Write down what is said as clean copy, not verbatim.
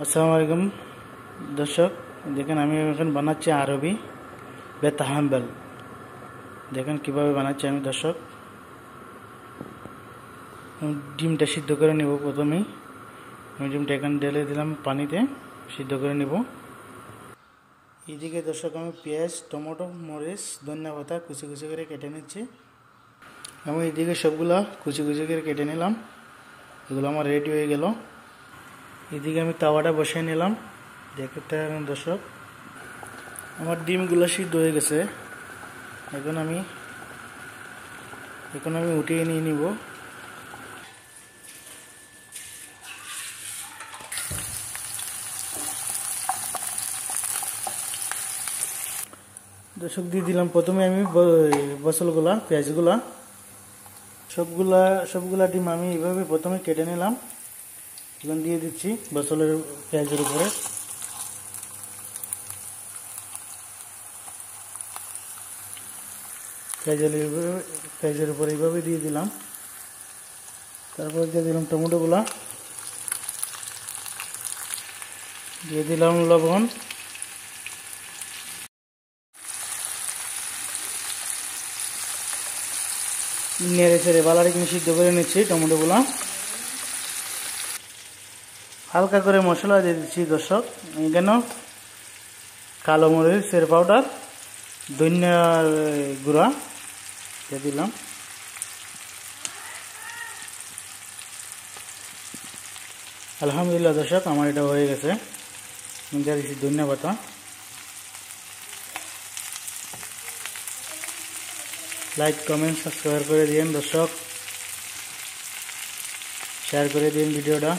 আসসালামু আলাইকুম দর্শক, দেখেন আমি এখন বানাচ্ছি আরবি বেতাহাম্বেল। দেখেন কিভাবে বানাচ্ছি আমি দর্শক। ডিমটা সিদ্ধ করে নেব। প্রথমেই আমি ডিমটা এখানে ঢেলে দিলাম পানিতে, সিদ্ধ করে নেব। এইদিকে দর্শক আমি পেঁয়াজ, টমেটো, মরিচ, ধনিয়া পাতা কুচি কুচি করে কেটে নিচ্ছি। আমি এইদিকে সবগুলা কুচি কুচি করে কেটে নিলাম। এগুলো আমার রেডি হয়ে গেল। এদিকে আমি তাওয়াটা বসিয়ে নিলাম। দেখতে দর্শক আমার ডিমগুলো সিদ্ধ হয়ে গেছে। এখন আমি উঠিয়ে নিয়ে নিব। দর্শক দিয়ে দিলাম প্রথমে আমি বসলগুলা, পেঁয়াজগুলা, সবগুলা ডিম আমি এইভাবে প্রথমে কেটে নিলাম। এখন দিয়ে দিচ্ছি বসলের পেঁয়াজের উপরে। পেঁয়াজের উপরে এইভাবে দিয়ে দিলাম। তারপর দিয়ে দিলাম টমেটোগুলা, দিয়ে দিলাম লবণ, নেড়ে চেড়ে বালারি কিনে সিদ্ধ করে নিচ্ছি টমেটোগুলা। হালকা করে মশলা দিয়ে দিচ্ছি দর্শক। এখানে কালো মরিচের পাউডার, ধনিয়ার গুঁড়া দিয়ে দিলাম। আলহামদুলিল্লাহ দর্শক, আমার এটা হয়ে গেছে। দিয়ে দিচ্ছি ধনিয়া পাতা। লাইক, কমেন্ট, সাবস্ক্রাইব করে দিন দর্শক, শেয়ার করে দিন ভিডিওটা।